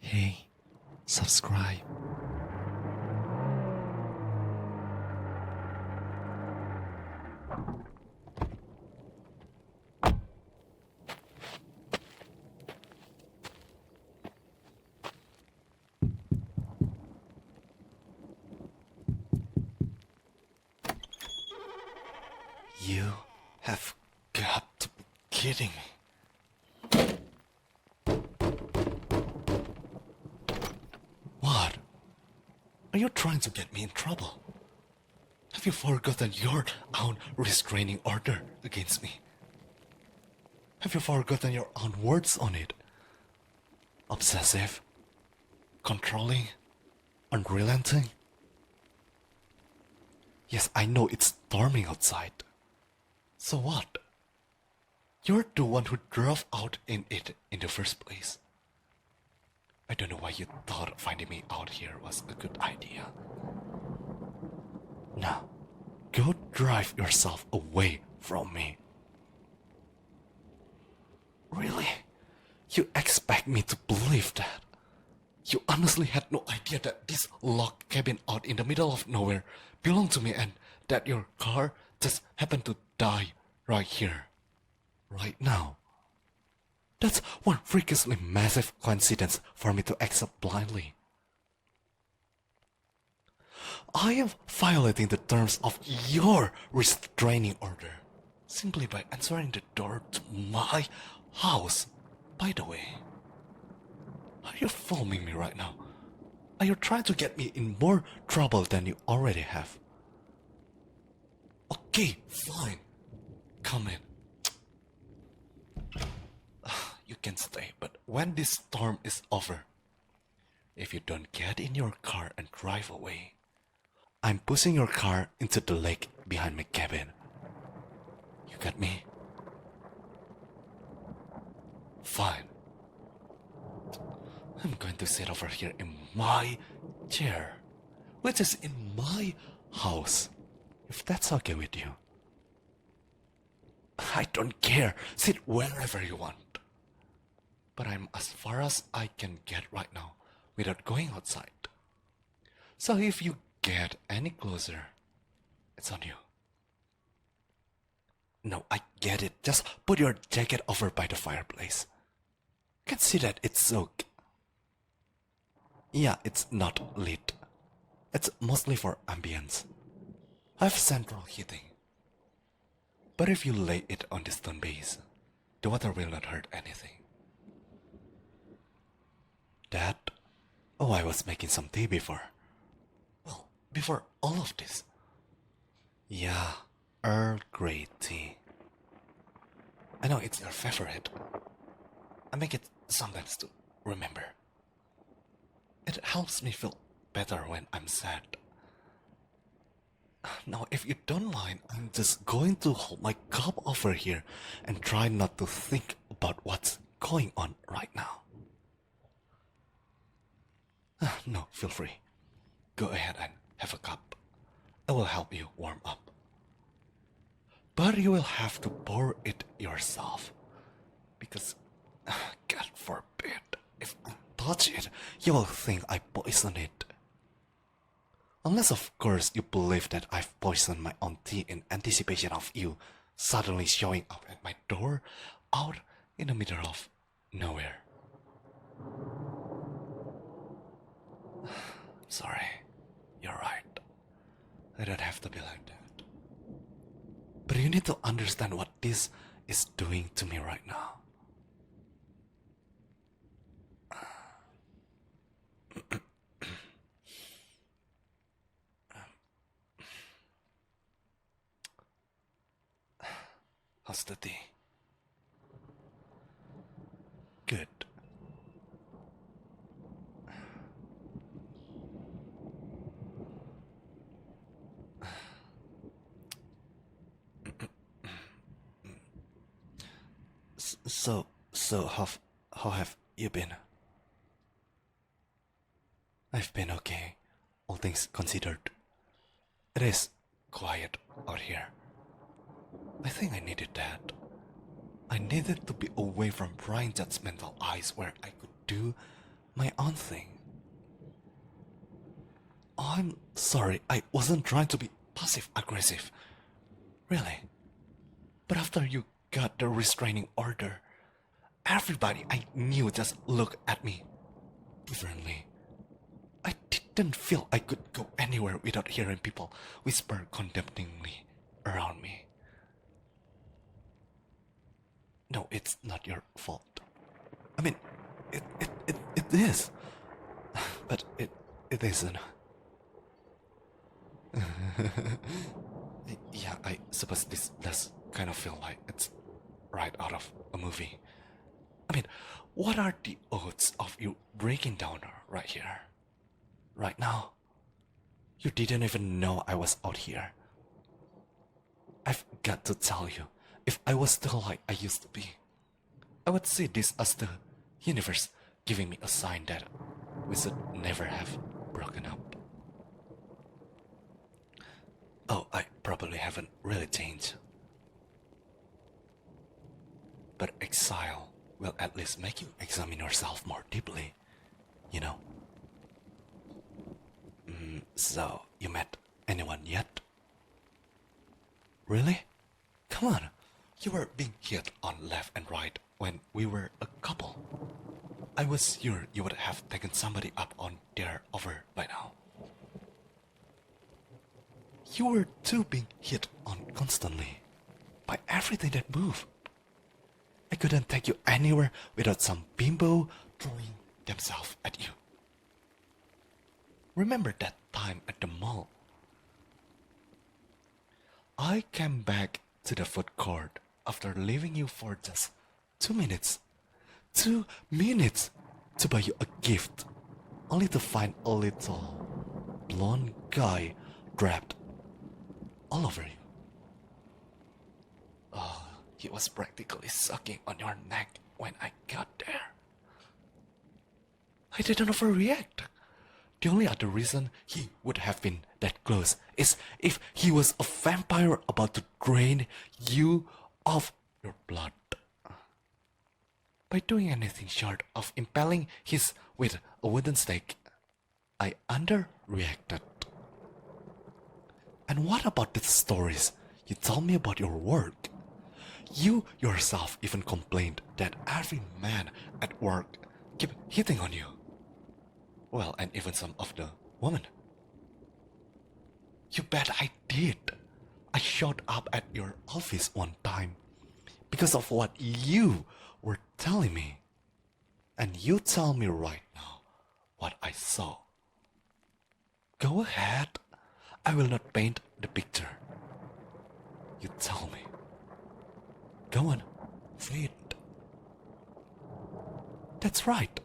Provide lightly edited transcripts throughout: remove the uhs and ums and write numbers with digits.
Hey, subscribe. You have got to be kidding me. What? Are you trying to get me in trouble? Have you forgotten your own restraining order against me? Have you forgotten your own words on it? Obsessive, controlling, unrelenting? Yes, I know it's storming outside. So what? You're the one who drove out in it in the first place. I don't know why you thought finding me out here was a good idea. Now, go drive yourself away from me. Really? You expect me to believe that? You honestly had no idea that this log cabin out in the middle of nowhere belonged to me and that your car just happened to die right here, right now. That's one freakishly massive coincidence for me to accept blindly. I am violating the terms of your restraining order simply by answering the door to my house. By the way, are you filming me right now? Are you trying to get me in more trouble than you already have? Okay, fine. Come in. You can stay, but when this storm is over, if you don't get in your car and drive away, I'm pushing your car into the lake behind my cabin. You got me? Fine. I'm going to sit over here in my chair, which is in my house, if that's okay with you. I don't care. Sit wherever you want. But I'm as far as I can get right now without going outside. So if you get any closer, it's on you. No, I get it. Just put your jacket over by the fireplace. You can see that it's soaked. Yeah, it's not lit. It's mostly for ambience. I have central heating. But if you lay it on the stone base, the water will not hurt anything. Dad? Oh, I was making some tea before. Well, before all of this. Yeah, Earl Grey tea. I know it's your favorite. I make it sometimes to remember. It helps me feel better when I'm sad. Now, if you don't mind, I'm just going to hold my cup over here and try not to think about what's going on right now. No, feel free. Go ahead and have a cup. I will help you warm up. But you will have to pour it yourself. Because, God forbid, if I touch it, you will think I poisoned it. Unless, of course, you believe that I've poisoned my own tea in anticipation of you suddenly showing up at my door out in the middle of nowhere. Sorry, you're right. I don't have to be like that. But you need to understand what this is doing to me right now. How's the tea? Good. So how have you been? I've been okay, all things considered. It is quiet out here. I think I needed that. I needed to be away from prying judgmental eyes where I could do my own thing. I'm sorry, I wasn't trying to be passive-aggressive. Really. But after you got the restraining order, everybody I knew just looked at me differently. I didn't feel I could go anywhere without hearing people whisper condemningly around me. No, it's not your fault. I mean, it is. But it isn't. Yeah, I suppose this does kind of feel like it's right out of a movie. I mean, what are the odds of you breaking down right here? Right now? You didn't even know I was out here. I've got to tell you, if I was still like I used to be, I would see this as the universe giving me a sign that we should never have broken up. Oh, I probably haven't really changed. But exile will at least make you examine yourself more deeply, you know? So, you met anyone yet? Really? Come on, you were being hit on left and right when we were a couple. I was sure you would have taken somebody up on their offer by now. You were too being hit on constantly by everything that moved. I couldn't take you anywhere without some bimbo throwing themselves at you. Remember that time at the mall? I came back to the food court after leaving you for just 2 minutes. 2 minutes to buy you a gift, only to find a little blonde guy draped all over you. Oh, he was practically sucking on your neck when I got there. I didn't overreact. The only other reason he would have been that close is if he was a vampire about to drain you of your blood. By doing anything short of impaling his with a wooden stake, I underreacted. And what about the stories you told me about your work? You yourself even complained that every man at work kept hitting on you. Well, and even some of the women. You bet I did. I showed up at your office one time because of what you were telling me. And you tell me right now what I saw. Go ahead. I will not paint the picture. You tell me. Go on, say it. That's right.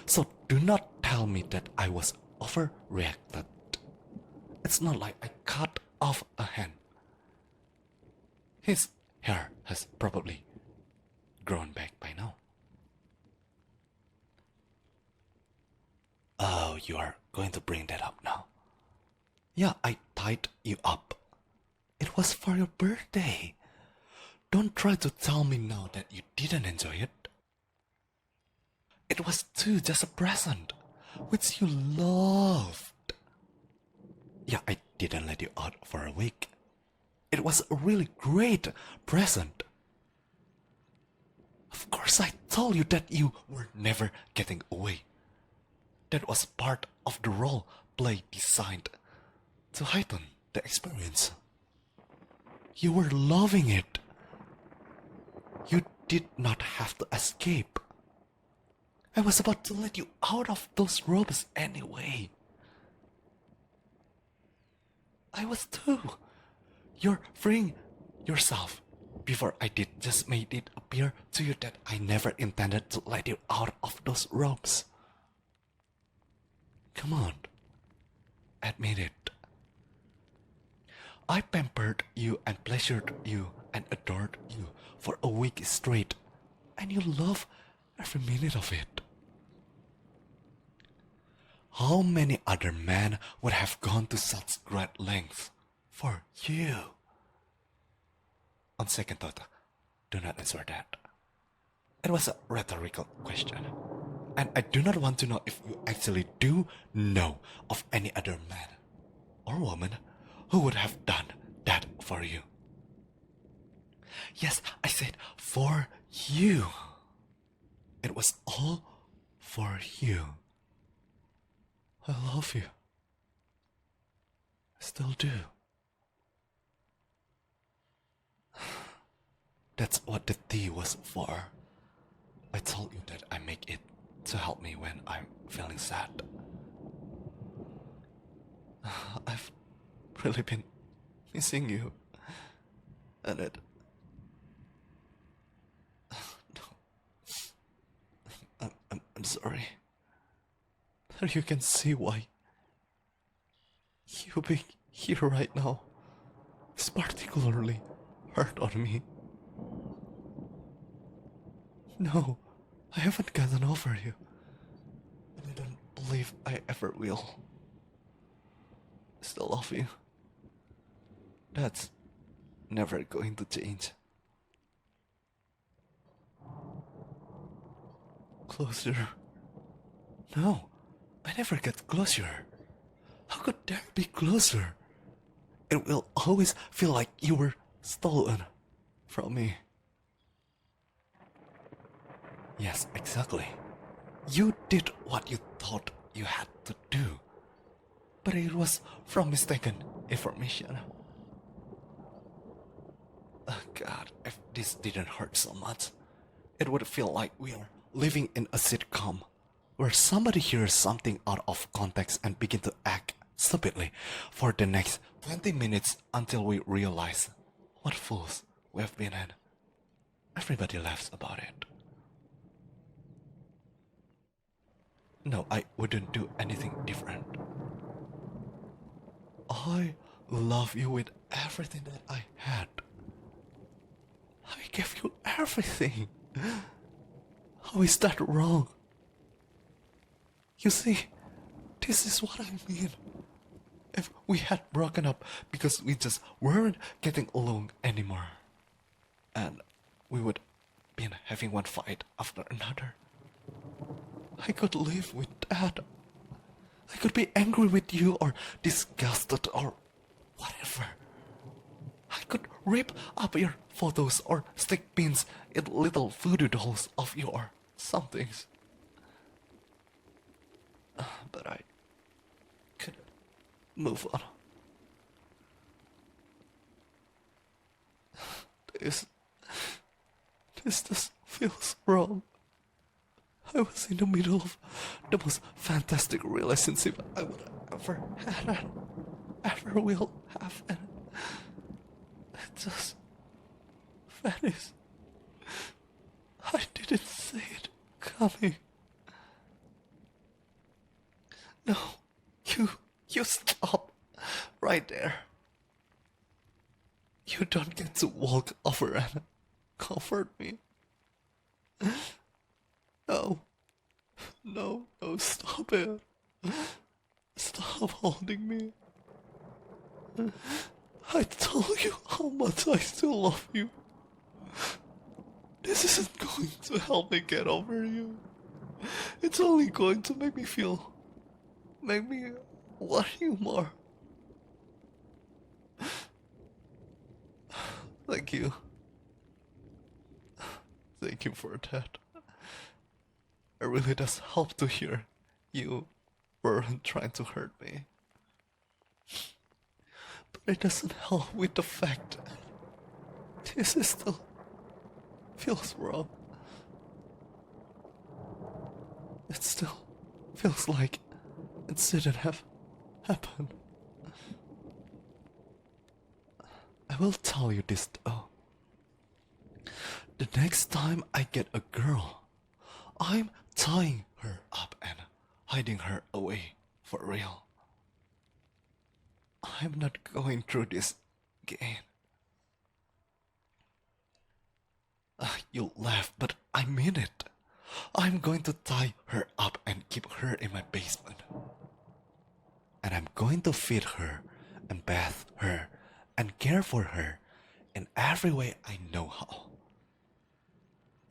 So do not tell me that I was overreacted. It's not like I cut off a hand. His hair has probably grown back by now. Oh, you are going to bring that up now. Yeah, I tied you up. It was for your birthday. Don't try to tell me now that you didn't enjoy it. It was too just a present, which you loved. Yeah, I didn't let you out for a week. It was a really great present. Of course I told you that you were never getting away. That was part of the role play designed to heighten the experience. You were loving it. You did not have to escape. I was about to let you out of those ropes anyway. I was too. You're freeing yourself. Before I did just made it appear to you that I never intended to let you out of those ropes. Come on, admit it. I pampered you and pleasured you and adored you for a week straight, and you love every minute of it. How many other men would have gone to such great lengths for you? On second thought, do not answer that. It was a rhetorical question. And I do not want to know if you actually do know of any other man or woman who would have done that for you. Yes, I said for you. It was all for you. I love you. I still do. That's what the tea was for. I told you that I make it to help me when I'm feeling sad. I've really been missing you. And it... No. I'm sorry. But you can see why you being here right now is particularly hard on me. No, I haven't gotten over you. And I don't believe I ever will. I still love you. That's never going to change. Closer? No, I never get closer. How could there be closer? It will always feel like you were stolen from me. Yes, exactly. You did what you thought you had to do. But it was from mistaken information. Oh God, if this didn't hurt so much, it would feel like we are living in a sitcom where somebody hears something out of context and begin to act stupidly for the next 20 minutes until we realize what fools we have been in. Everybody laughs about it. No, I wouldn't do anything different. I love you with everything that I had. I gave you everything. How is that wrong? You see, this is what I mean. If we had broken up because we just weren't getting along anymore, and we would been having one fight after another, I could live with that. I could be angry with you or disgusted or whatever. I could rip up your photos or stick pins in little voodoo dolls of your somethings. But I couldn't move on. This just feels wrong. I was in the middle of the most fantastic relationship I would ever had and ever will have, and it just vanished. I didn't see it coming. No, you stop right there. You don't get to walk over and comfort me. No, stop it. Stop holding me. I told you how much I still love you. This isn't going to help me get over you. It's only going to make me want you more. Thank you. Thank you for that. It really does help to hear you weren't trying to hurt me. But it doesn't help with the fact that this is still feels wrong. It still feels like it shouldn't have happened. I will tell you this though. The next time I get a girl, I'm tying her up and hiding her away for real. I'm not going through this again. You laugh, but I mean it. I'm going to tie her up and keep her in my basement. And I'm going to feed her and bath her and care for her in every way I know how.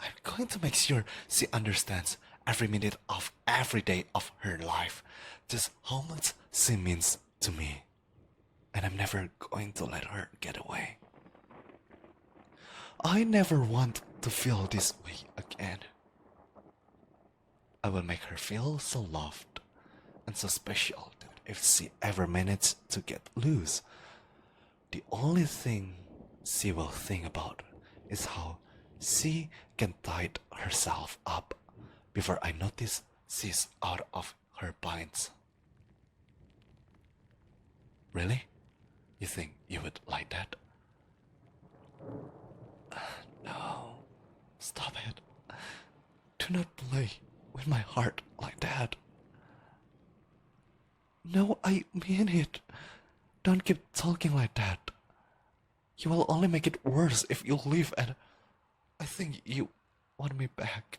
I'm going to make sure she understands every minute of every day of her life just how much she means to me. And I'm never going to let her get away. I never want to feel this way again. I will make her feel so loved and so special that if she ever manages to get loose, the only thing she will think about is how she can tie herself up before I notice she's out of her binds. Really? You think you would like that? No. Stop it. Do not play with my heart like that. No, I mean it. Don't keep talking like that. You will only make it worse if you leave, and I think you want me back.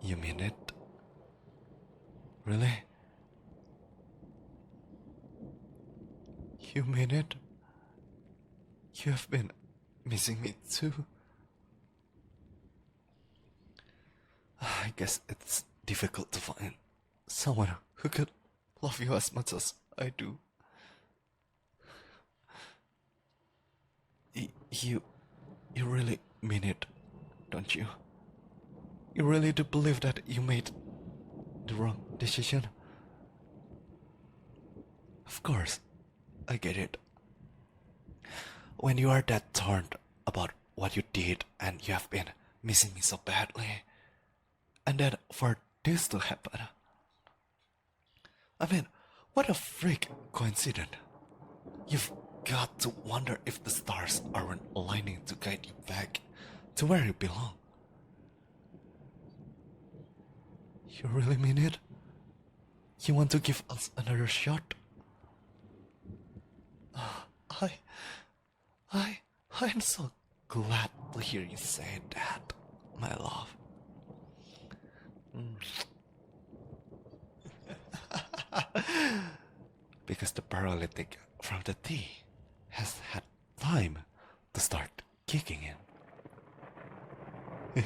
You mean it? Really? You mean it? You have been missing me too. I guess it's difficult to find someone who could love you as much as I do. You really mean it, don't you? You really do believe that you made the wrong decision? Of course, I get it. When you are that torn about what you did and you have been missing me so badly, and then for this to happen, I mean, what a freak coincidence. You've got to wonder if the stars aren't aligning to guide you back to where you belong. You really mean it? You want to give us another shot? I'm so glad to hear you say that, my love. Because the paralytic from the tea has had time to start kicking in.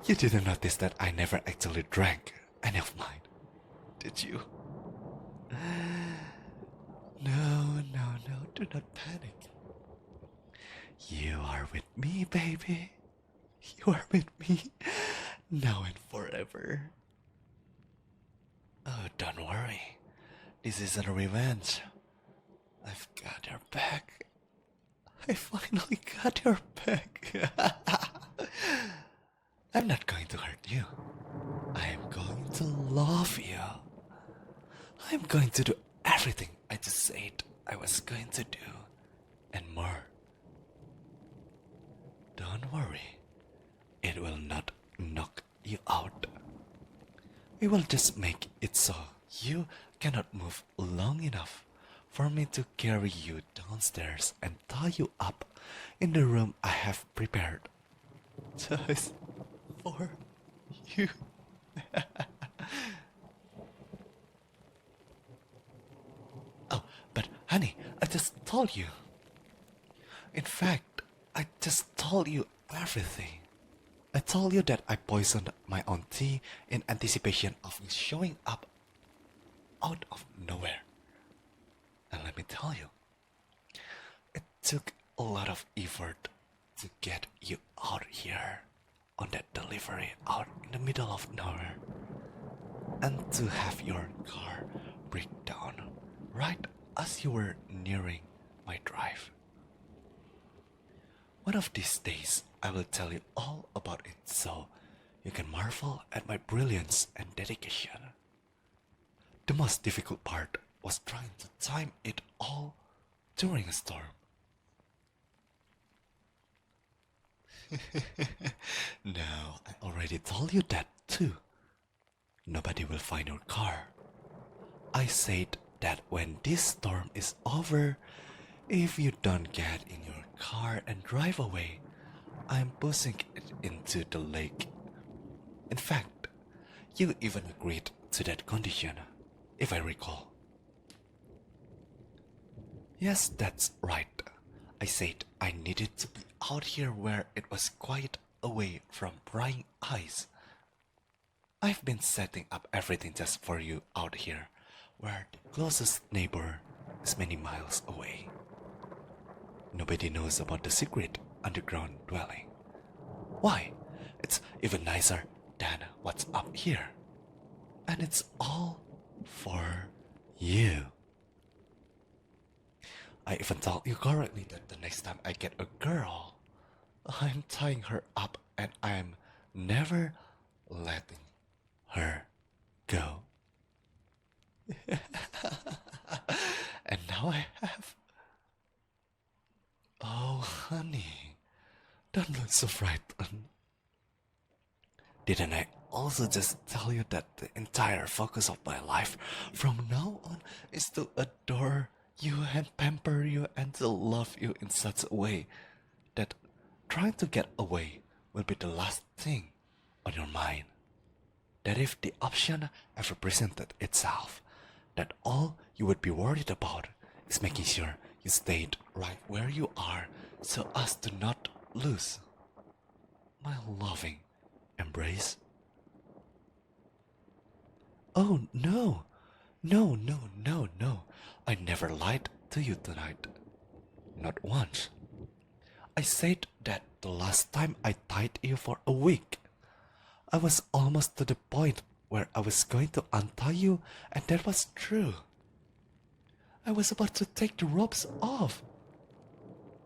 You didn't notice that I never actually drank any of mine, did you? No, do not panic. You are with me, baby. You are with me now and forever. Oh, don't worry. This isn't a revenge. I've got your back. I finally got your back. I'm not going to hurt you. I am going to love you. I'm going to do everything I just said I was going to do, and more. Don't worry. It will not knock you out. We will just make it so you cannot move long enough for me to carry you downstairs and tie you up in the room I have prepared just for you. Oh, but honey, I just told you. In fact, I just told you everything. I told you that I poisoned my own tea in anticipation of me showing up out of nowhere. And let me tell you, it took a lot of effort to get you out here on that delivery out in the middle of nowhere, and to have your car break down right as you were nearing my drive. One of these days, I will tell you all about it so you can marvel at my brilliance and dedication. The most difficult part was trying to time it all during a storm. No, I already told you that too. Nobody will find your car. I said that when this storm is over, if you don't get in your car and drive away, I'm pushing it into the lake. In fact, you even agreed to that condition, if I recall. Yes, that's right. I said I needed to be out here where it was quiet away from prying eyes. I've been setting up everything just for you out here, where the closest neighbor is many miles away. Nobody knows about the secret underground dwelling. Why? It's even nicer than what's up here. And it's all for you. I even told you correctly that the next time I get a girl, I'm tying her up and I'm never letting her go. And now I have. Oh, honey, don't look so frightened. Didn't I also just tell you that the entire focus of my life from now on is to adore you and pamper you and to love you in such a way that trying to get away will be the last thing on your mind? That if the option ever presented itself, that all you would be worried about is making sure you stayed right where you are so as to not lose my loving embrace? Oh no, no, no, no, no. I never lied to you tonight. Not once. I said that the last time I tied you for a week, I was almost to the point where I was going to untie you, and that was true. I was about to take the ropes off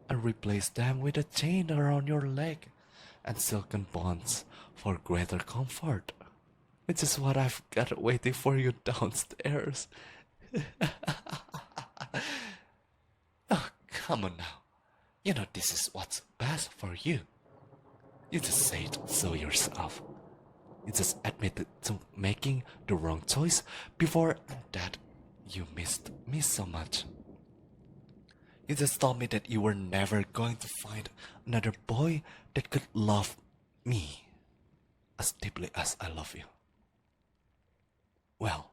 and replace them with a chain around your leg and silken bonds for greater comfort, which is what I've got waiting for you downstairs. Oh, come on now. You know this is what's best for you. You just say it so yourself. You just admitted to making the wrong choice before, and that you missed me so much. You just told me that you were never going to find another boy that could love me as deeply as I love you. Well,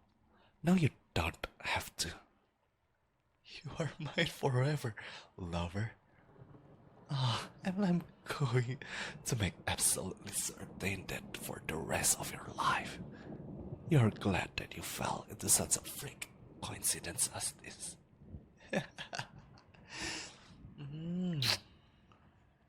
now you don't have to. You are mine forever, lover. Ah, and I'm going to make absolutely certain that for the rest of your life, you're glad that you fell into such a freak coincidence as this.